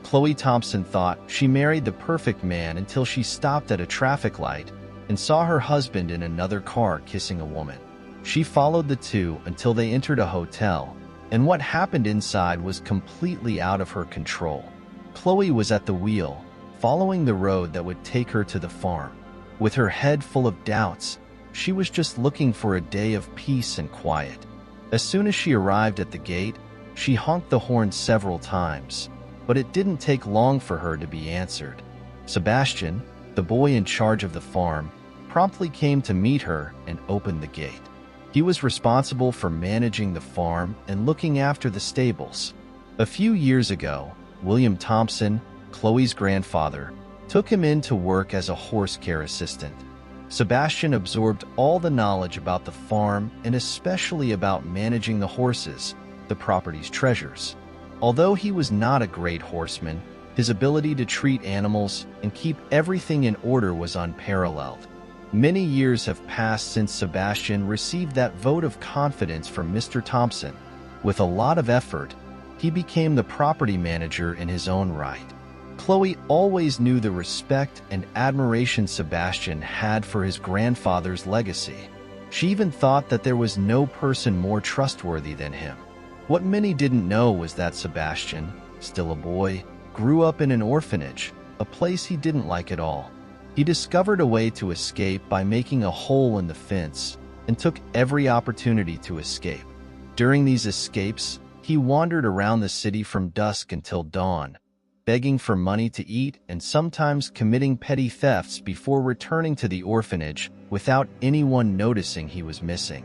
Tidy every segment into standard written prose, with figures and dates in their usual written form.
Chloe Thompson thought she married the perfect man until she stopped at a traffic light and saw her husband in another car kissing a woman. She followed the two until they entered a hotel, and what happened inside was completely out of her control. Chloe was at the wheel, following the road that would take her to the farm. With her head full of doubts, she was just looking for a day of peace and quiet. As soon as she arrived at the gate, she honked the horn several times, but it didn't take long for her to be answered. Sebastian, the boy in charge of the farm, promptly came to meet her and opened the gate. He was responsible for managing the farm and looking after the stables. A few years ago, William Thompson, Chloe's grandfather, took him in to work as a horse care assistant. Sebastian absorbed all the knowledge about the farm and especially about managing the horses, the property's treasures. Although he was not a great horseman, his ability to treat animals and keep everything in order was unparalleled. Many years have passed since Sebastian received that vote of confidence from Mr. Thompson. With a lot of effort, he became the property manager in his own right. Chloe always knew the respect and admiration Sebastian had for his grandfather's legacy. She even thought that there was no person more trustworthy than him. What many didn't know was that Sebastian, still a boy, grew up in an orphanage, a place he didn't like at all. He discovered a way to escape by making a hole in the fence and took every opportunity to escape. During these escapes, he wandered around the city from dusk until dawn, begging for money to eat and sometimes committing petty thefts before returning to the orphanage without anyone noticing he was missing.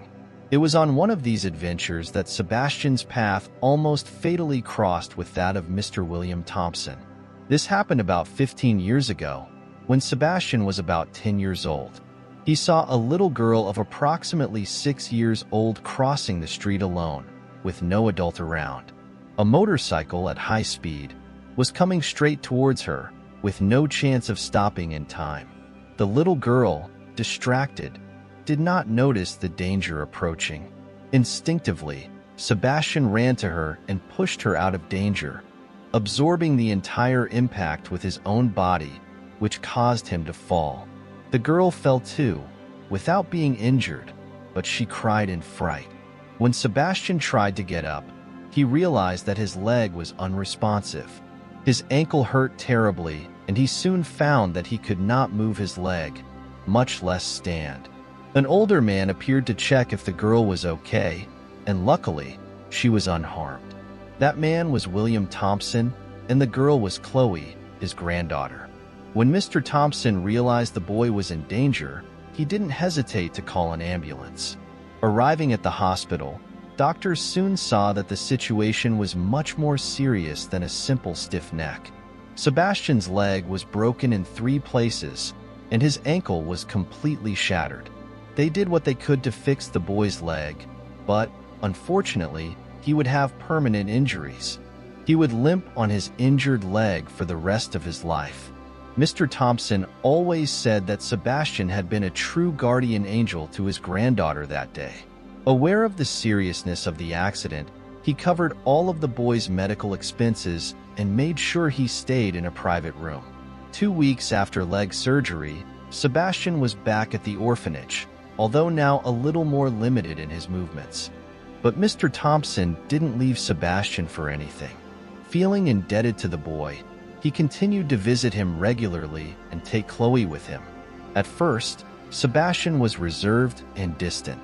It was on one of these adventures that Sebastian's path almost fatally crossed with that of Mr. William Thompson. This happened about 15 years ago, when Sebastian was about 10 years old. He saw a little girl of approximately 6 years old crossing the street alone, with no adult around. A motorcycle at high speed was coming straight towards her, with no chance of stopping in time. The little girl, distracted, did not notice the danger approaching. Instinctively, Sebastian ran to her and pushed her out of danger, absorbing the entire impact with his own body, which caused him to fall. The girl fell too, without being injured, but she cried in fright. When Sebastian tried to get up, he realized that his leg was unresponsive. His ankle hurt terribly, and he soon found that he could not move his leg, much less stand. An older man appeared to check if the girl was okay, and luckily, she was unharmed. That man was William Thompson, and the girl was Chloe, his granddaughter. When Mr. Thompson realized the boy was in danger, he didn't hesitate to call an ambulance. Arriving at the hospital, doctors soon saw that the situation was much more serious than a simple stiff neck. Sebastian's leg was broken in 3 places, and his ankle was completely shattered. They did what they could to fix the boy's leg, but, unfortunately, he would have permanent injuries. He would limp on his injured leg for the rest of his life. Mr. Thompson always said that Sebastian had been a true guardian angel to his granddaughter that day. Aware of the seriousness of the accident, he covered all of the boy's medical expenses and made sure he stayed in a private room. 2 weeks after leg surgery, Sebastian was back at the orphanage, although now a little more limited in his movements. But Mr. Thompson didn't leave Sebastian for anything. Feeling indebted to the boy, he continued to visit him regularly and take Chloe with him. At first, Sebastian was reserved and distant.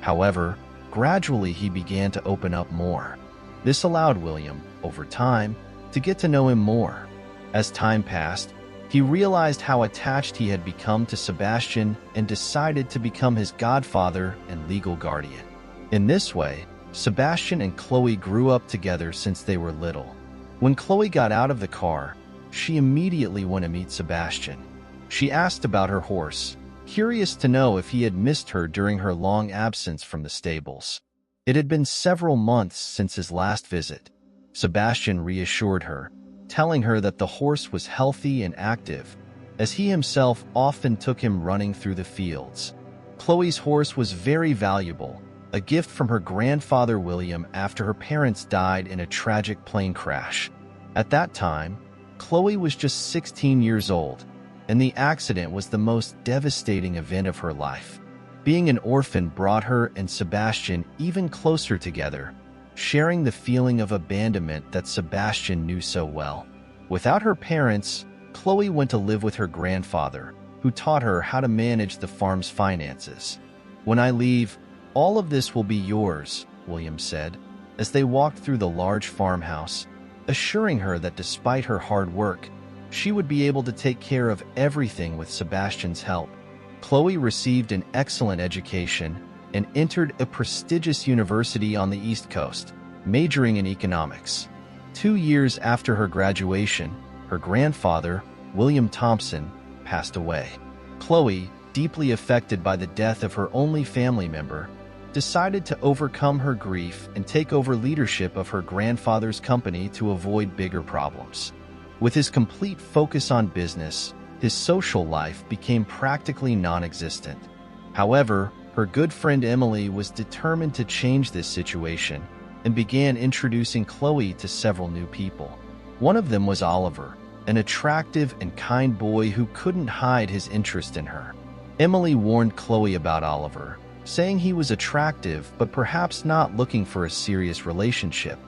However, gradually he began to open up more. This allowed William, over time, to get to know him more. As time passed, he realized how attached he had become to Sebastian and decided to become his godfather and legal guardian. In this way, Sebastian and Chloe grew up together since they were little. When Chloe got out of the car, she immediately went to meet Sebastian. She asked about her horse, curious to know if he had missed her during her long absence from the stables. It had been several months since his last visit. Sebastian reassured her, telling her that the horse was healthy and active, as he himself often took him running through the fields. Chloe's horse was very valuable, a gift from her grandfather William after her parents died in a tragic plane crash. At that time, Chloe was just 16 years old, and the accident was the most devastating event of her life. Being an orphan brought her and Sebastian even closer together, sharing the feeling of abandonment that Sebastian knew so well. Without her parents, Chloe went to live with her grandfather, who taught her how to manage the farm's finances. "When I leave, all of this will be yours," William said, as they walked through the large farmhouse, assuring her that despite her hard work, she would be able to take care of everything with Sebastian's help. Chloe received an excellent education and entered a prestigious university on the East Coast, majoring in economics. 2 years after her graduation, her grandfather, William Thompson, passed away. Chloe, deeply affected by the death of her only family member, decided to overcome her grief and take over leadership of her grandfather's company to avoid bigger problems. With his complete focus on business, his social life became practically non-existent. However, her good friend Emily was determined to change this situation and began introducing Chloe to several new people. One of them was Oliver, an attractive and kind boy who couldn't hide his interest in her. Emily warned Chloe about Oliver, saying he was attractive but perhaps not looking for a serious relationship.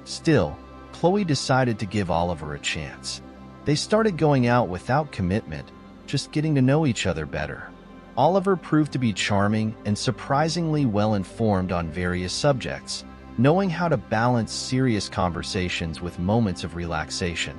Still, Chloe decided to give Oliver a chance. They started going out without commitment, just getting to know each other better. Oliver proved to be charming and surprisingly well-informed on various subjects, knowing how to balance serious conversations with moments of relaxation.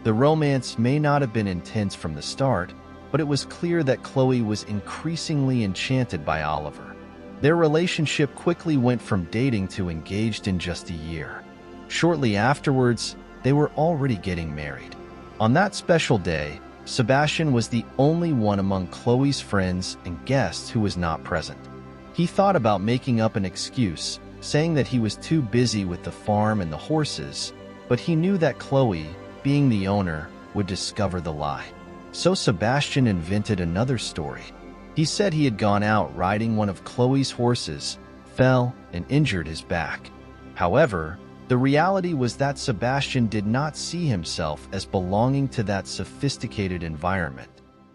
The romance may not have been intense from the start, but it was clear that Chloe was increasingly enchanted by Oliver. Their relationship quickly went from dating to engaged in just a year. Shortly afterwards, they were already getting married. On that special day, Sebastian was the only one among Chloe's friends and guests who was not present. He thought about making up an excuse, saying that he was too busy with the farm and the horses, but he knew that Chloe, being the owner, would discover the lie. So Sebastian invented another story. He said he had gone out riding one of Chloe's horses, fell, and injured his back. However, the reality was that Sebastian did not see himself as belonging to that sophisticated environment.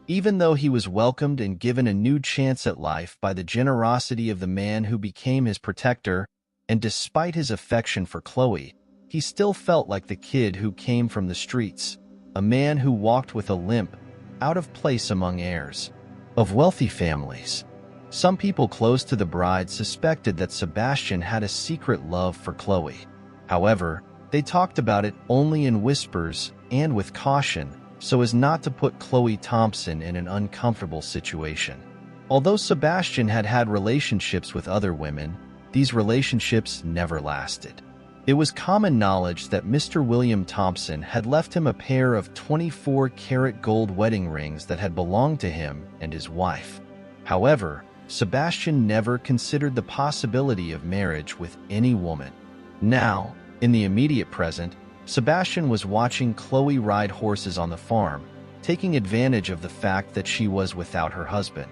Even though he was welcomed and given a new chance at life by the generosity of the man who became his protector, and despite his affection for Chloe, he still felt like the kid who came from the streets, a man who walked with a limp, out of place among heirs of wealthy families. Some people close to the bride suspected that Sebastian had a secret love for Chloe. However, they talked about it only in whispers and with caution, so as not to put Chloe Thompson in an uncomfortable situation. Although Sebastian had had relationships with other women, these relationships never lasted. It was common knowledge that Mr. William Thompson had left him a pair of 24-karat gold wedding rings that had belonged to him and his wife. However, Sebastian never considered the possibility of marriage with any woman. Now, in the immediate present, Sebastian was watching Chloe ride horses on the farm, taking advantage of the fact that she was without her husband.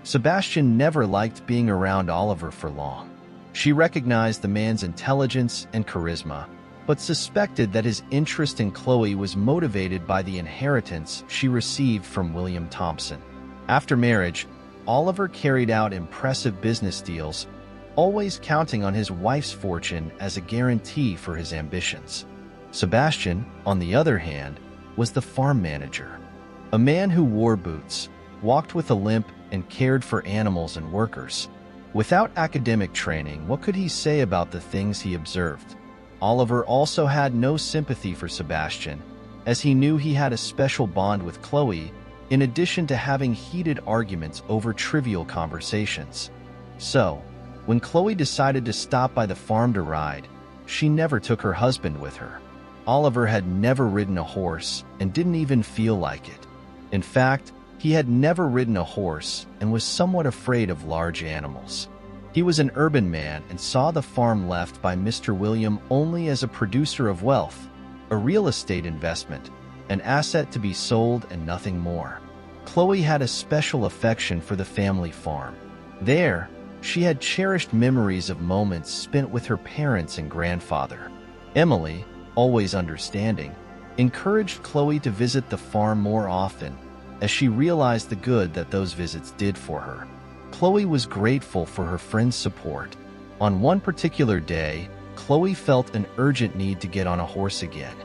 Sebastian never liked being around Oliver for long. She recognized the man's intelligence and charisma, but suspected that his interest in Chloe was motivated by the inheritance she received from William Thompson. After marriage, Oliver carried out impressive business deals, always counting on his wife's fortune as a guarantee for his ambitions. Sebastian, on the other hand, was the farm manager, a man who wore boots, walked with a limp, and cared for animals and workers. Without academic training, what could he say about the things he observed? Oliver also had no sympathy for Sebastian, as he knew he had a special bond with Chloe, in addition to having heated arguments over trivial conversations. So, when Chloe decided to stop by the farm to ride, she never took her husband with her. Oliver had never ridden a horse and didn't even feel like it. In fact, he had never ridden a horse and was somewhat afraid of large animals. He was an urban man and saw the farm left by Mr. William only as a producer of wealth, a real estate investment, an asset to be sold and nothing more. Chloe had a special affection for the family farm. There, she had cherished memories of moments spent with her parents and grandfather. Emily, always understanding, encouraged Chloe to visit the farm more often, as she realized the good that those visits did for her. Chloe was grateful for her friend's support. On one particular day, Chloe felt an urgent need to get on a horse again.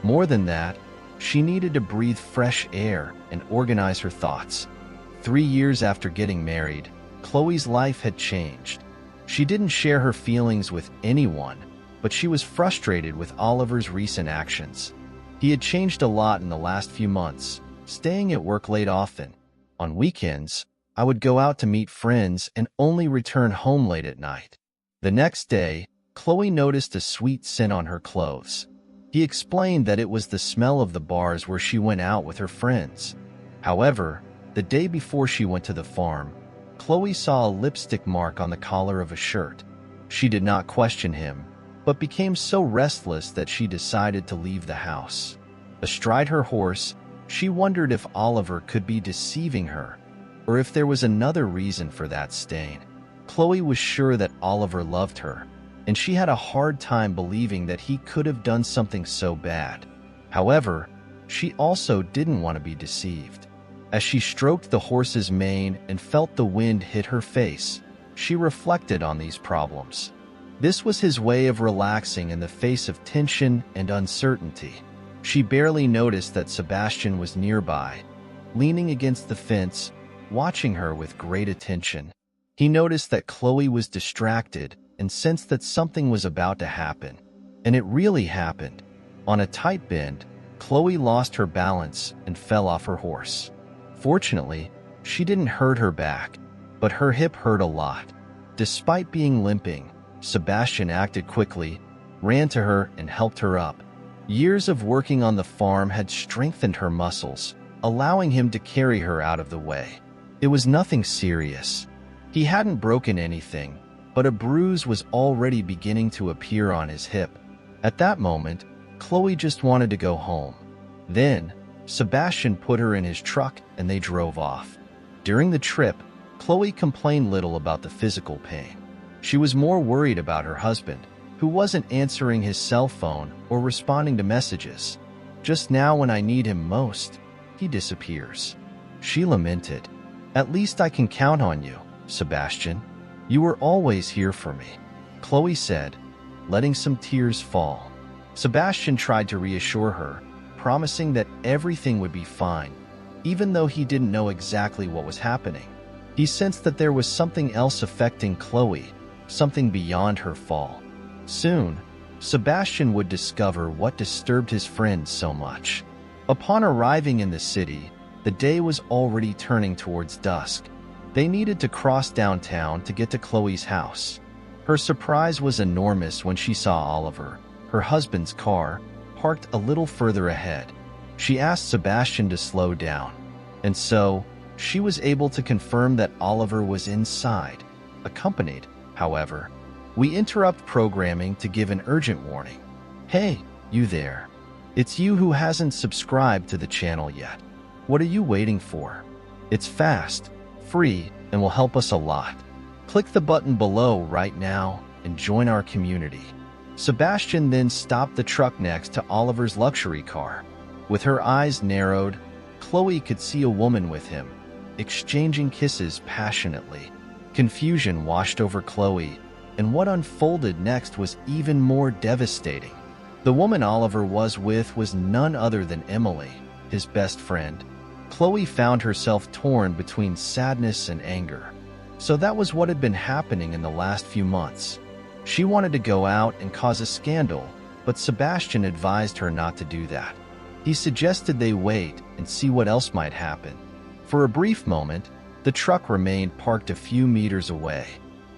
More than that, she needed to breathe fresh air and organize her thoughts. 3 years after getting married, Chloe's life had changed. She didn't share her feelings with anyone, but she was frustrated with Oliver's recent actions. He had changed a lot in the last few months, staying at work late often. On weekends, I would go out to meet friends and only return home late at night. The next day, Chloe noticed a sweet scent on her clothes. He explained that it was the smell of the bars where she went out with her friends. However, the day before she went to the farm, Chloe saw a lipstick mark on the collar of a shirt. She did not question him, but became so restless that she decided to leave the house. Astride her horse, she wondered if Oliver could be deceiving her, or if there was another reason for that stain. Chloe was sure that Oliver loved her, and she had a hard time believing that he could have done something so bad. However, she also didn't want to be deceived. As she stroked the horse's mane and felt the wind hit her face, she reflected on these problems. This was his way of relaxing in the face of tension and uncertainty. She barely noticed that Sebastian was nearby, leaning against the fence, watching her with great attention. He noticed that Chloe was distracted and sensed that something was about to happen. And it really happened. On a tight bend, Chloe lost her balance and fell off her horse. Fortunately, she didn't hurt her back, but her hip hurt a lot. Despite being limping, Sebastian acted quickly, ran to her and helped her up. Years of working on the farm had strengthened her muscles, allowing him to carry her out of the way. It was nothing serious. He hadn't broken anything, but a bruise was already beginning to appear on his hip. At that moment, Chloe just wanted to go home. Then, Sebastian put her in his truck and they drove off. During the trip, Chloe complained little about the physical pain. She was more worried about her husband, who wasn't answering his cell phone or responding to messages. Just now when I need him most, he disappears. She lamented. At least I can count on you, Sebastian. You were always here for me, Chloe said, letting some tears fall. Sebastian tried to reassure her, promising that everything would be fine, even though he didn't know exactly what was happening. He sensed that there was something else affecting Chloe, something beyond her fall. Soon, Sebastian would discover what disturbed his friend so much. Upon arriving in the city, the day was already turning towards dusk. They needed to cross downtown to get to Chloe's house. Her surprise was enormous when she saw Oliver, her husband's car, parked a little further ahead. She asked Sebastian to slow down, and so she was able to confirm that Oliver was inside, accompanied. However, we interrupt programming to give an urgent warning. Hey, you there. It's you who hasn't subscribed to the channel yet. What are you waiting for? It's fast, free, and will help us a lot. Click the button below right now and join our community. Sebastian then stopped the truck next to Oliver's luxury car. With her eyes narrowed, Chloe could see a woman with him, exchanging kisses passionately. Confusion washed over Chloe, and what unfolded next was even more devastating. The woman Oliver was with was none other than Emily, his best friend. Chloe found herself torn between sadness and anger. So that was what had been happening in the last few months. She wanted to go out and cause a scandal, but Sebastian advised her not to do that. He suggested they wait and see what else might happen. For a brief moment, the truck remained parked a few meters away.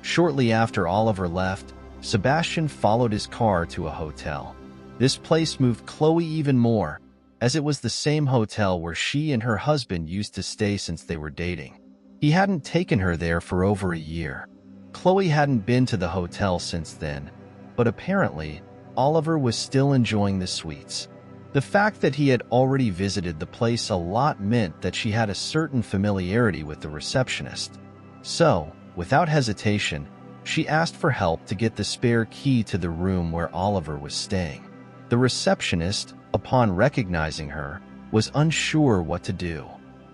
Shortly after Oliver left, Sebastian followed his car to a hotel. This place moved Chloe even more, as it was the same hotel where she and her husband used to stay since they were dating. He hadn't taken her there for over a year. Chloe hadn't been to the hotel since then, but apparently, Oliver was still enjoying the sweets. The fact that he had already visited the place a lot meant that she had a certain familiarity with the receptionist. So, without hesitation, she asked for help to get the spare key to the room where Oliver was staying. The receptionist, upon recognizing her, was unsure what to do.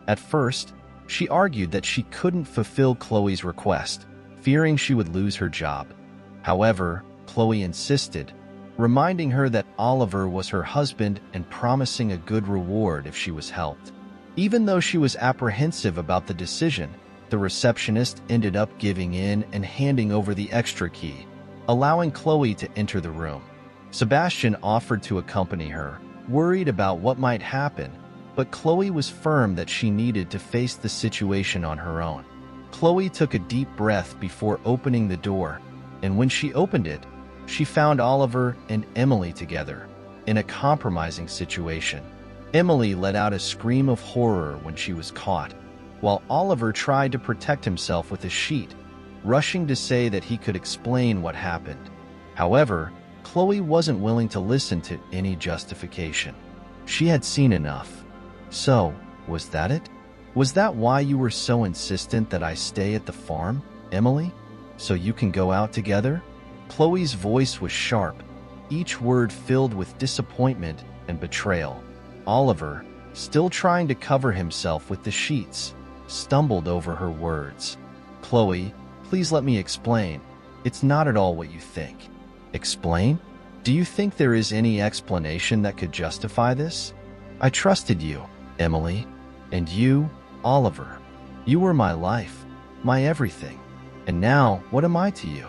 At first, she argued that she couldn't fulfill Chloe's request, fearing she would lose her job. However, Chloe insisted, reminding her that Oliver was her husband and promising a good reward if she was helped. Even though she was apprehensive about the decision, the receptionist ended up giving in and handing over the extra key, allowing Chloe to enter the room. Sebastian offered to accompany her, worried about what might happen, but Chloe was firm that she needed to face the situation on her own. Chloe took a deep breath before opening the door, and when she opened it, she found Oliver and Emily together, in a compromising situation. Emily let out a scream of horror when she was caught, while Oliver tried to protect himself with a sheet, rushing to say that he could explain what happened. However, Chloe wasn't willing to listen to any justification. She had seen enough. So, was that it? Was that why you were so insistent that I stay at the farm, Emily? So you can go out together? Chloe's voice was sharp, each word filled with disappointment and betrayal. Oliver, still trying to cover himself with the sheets, stumbled over her words. Chloe, please let me explain. It's not at all what you think. Explain? Do you think there is any explanation that could justify this? I trusted you, Emily. And you, Oliver. You were my life, my everything. And now, what am I to you?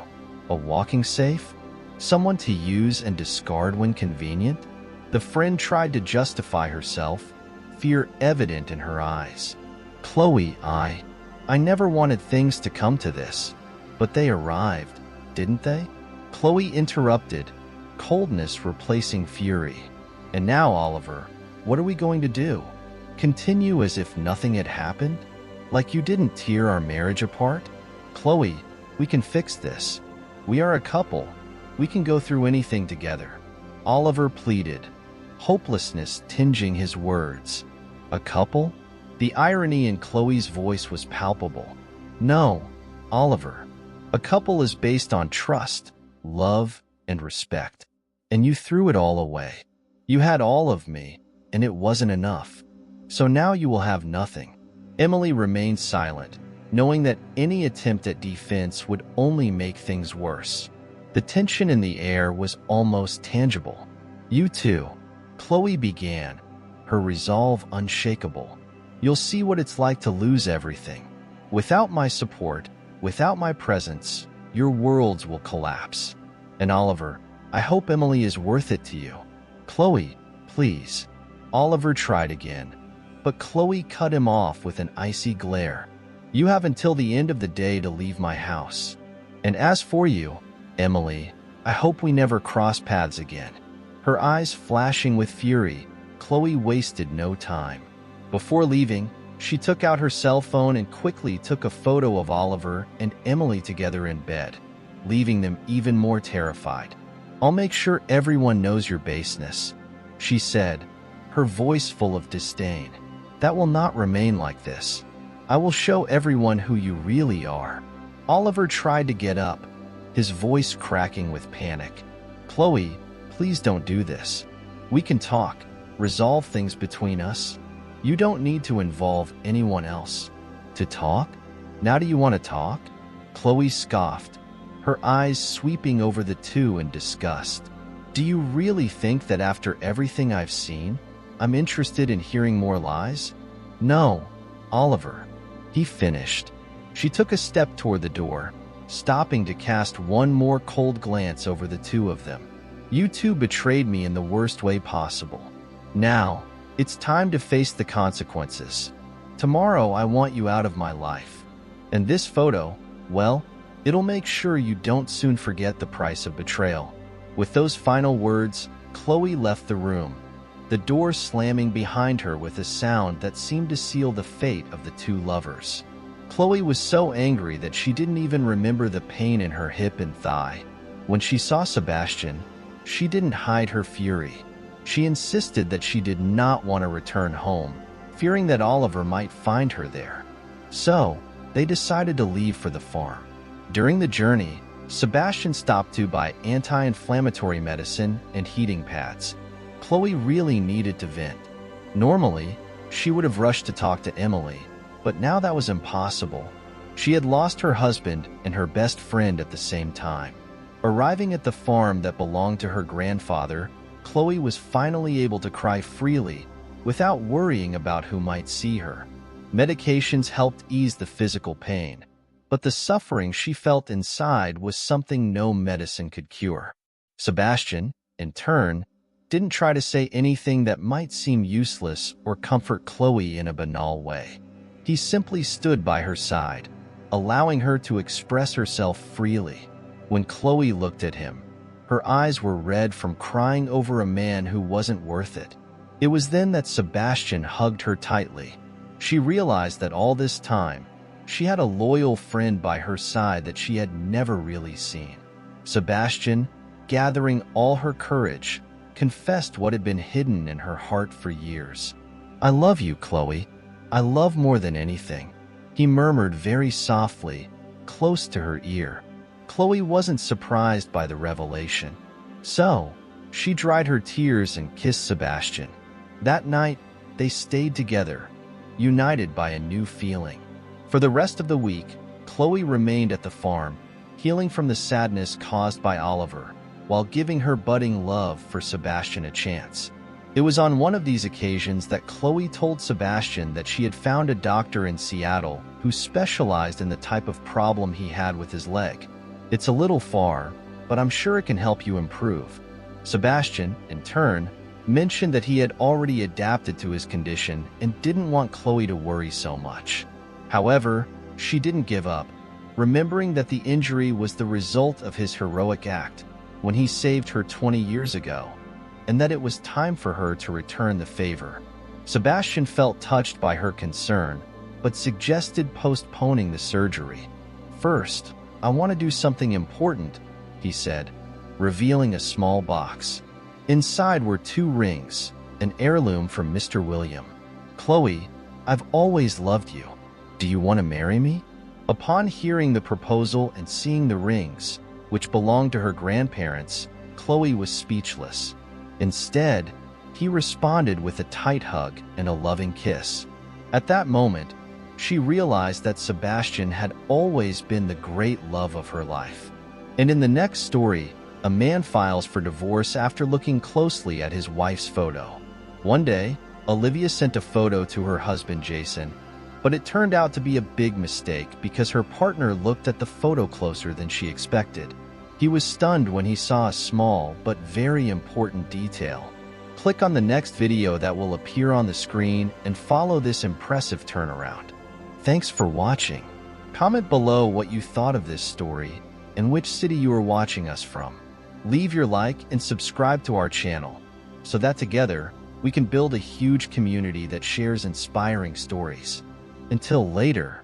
A walking safe? Someone to use and discard when convenient? The friend tried to justify herself, fear evident in her eyes. Chloe, I never wanted things to come to this, but they arrived, didn't they? Chloe interrupted, coldness replacing fury. And now, Oliver, what are we going to do? Continue as if nothing had happened? Like you didn't tear our marriage apart? Chloe, we can fix this. We are a couple. We can go through anything together. Oliver pleaded, hopelessness tinging his words. A couple? The irony in Chloe's voice was palpable. No, Oliver. A couple is based on trust, love, and respect. And you threw it all away. You had all of me, and it wasn't enough. So now you will have nothing. Emily remained silent, knowing that any attempt at defense would only make things worse. The tension in the air was almost tangible. You too, Chloe began, her resolve unshakable. You'll see what it's like to lose everything. Without my support, without my presence, your worlds will collapse. And Oliver, I hope Emily is worth it to you. Chloe, please. Oliver tried again, but Chloe cut him off with an icy glare. You have until the end of the day to leave my house. And as for you, Emily, I hope we never cross paths again. Her eyes flashing with fury, Chloe wasted no time. Before leaving, she took out her cell phone and quickly took a photo of Oliver and Emily together in bed, leaving them even more terrified. I'll make sure everyone knows your baseness, she said, her voice full of disdain. That will not remain like this. I will show everyone who you really are. Oliver tried to get up, his voice cracking with panic. Chloe, please don't do this. We can talk, resolve things between us. You don't need to involve anyone else. To talk? Now do you want to talk? Chloe scoffed, her eyes sweeping over the two in disgust. Do you really think that after everything I've seen, I'm interested in hearing more lies? No, Oliver. He finished. She took a step toward the door, stopping to cast one more cold glance over the two of them. You two betrayed me in the worst way possible. Now, it's time to face the consequences. Tomorrow I want you out of my life. And this photo, well, it'll make sure you don't soon forget the price of betrayal. With those final words, Chloe left the room, the door slamming behind her with a sound that seemed to seal the fate of the two lovers. Chloe was so angry that she didn't even remember the pain in her hip and thigh. When she saw Sebastian, she didn't hide her fury. She insisted that she did not want to return home, fearing that Oliver might find her there. So, they decided to leave for the farm. During the journey, Sebastian stopped to buy anti-inflammatory medicine and heating pads. Chloe really needed to vent. Normally, she would have rushed to talk to Emily, but now that was impossible. She had lost her husband and her best friend at the same time. Arriving at the farm that belonged to her grandfather, Chloe was finally able to cry freely without worrying about who might see her. Medications helped ease the physical pain, but the suffering she felt inside was something no medicine could cure. Sebastian, in turn, didn't try to say anything that might seem useless or comfort Chloe in a banal way. He simply stood by her side, allowing her to express herself freely. When Chloe looked at him, her eyes were red from crying over a man who wasn't worth it. It was then that Sebastian hugged her tightly. She realized that all this time, she had a loyal friend by her side that she had never really seen. Sebastian, gathering all her courage, confessed what had been hidden in her heart for years. "I love you, Chloe. I love more than anything," he murmured very softly, close to her ear. Chloe wasn't surprised by the revelation. So, she dried her tears and kissed Sebastian. That night, they stayed together, united by a new feeling. For the rest of the week, Chloe remained at the farm, healing from the sadness caused by Oliver, while giving her budding love for Sebastian a chance. It was on one of these occasions that Chloe told Sebastian that she had found a doctor in Seattle who specialized in the type of problem he had with his leg. "It's a little far, but I'm sure it can help you improve." Sebastian, in turn, mentioned that he had already adapted to his condition and didn't want Chloe to worry so much. However, she didn't give up, remembering that the injury was the result of his heroic act when he saved her 20 years ago, and that it was time for her to return the favor. Sebastian felt touched by her concern, but suggested postponing the surgery. "First, I want to do something important," he said, revealing a small box. Inside were 2 rings, an heirloom from Mr. William. "Chloe, I've always loved you. Do you want to marry me?" Upon hearing the proposal and seeing the rings, which belonged to her grandparents, Chloe was speechless. Instead, he responded with a tight hug and a loving kiss. At that moment, she realized that Sebastian had always been the great love of her life. And in the next story, a man files for divorce after looking closely at his wife's photo. One day, Olivia sent a photo to her husband Jason, but it turned out to be a big mistake because her partner looked at the photo closer than she expected. He was stunned when he saw a small but very important detail. Click on the next video that will appear on the screen and follow this impressive turnaround. Thanks for watching. Comment below what you thought of this story and which city you are watching us from. Leave your like and subscribe to our channel so that together we can build a huge community that shares inspiring stories. Until later.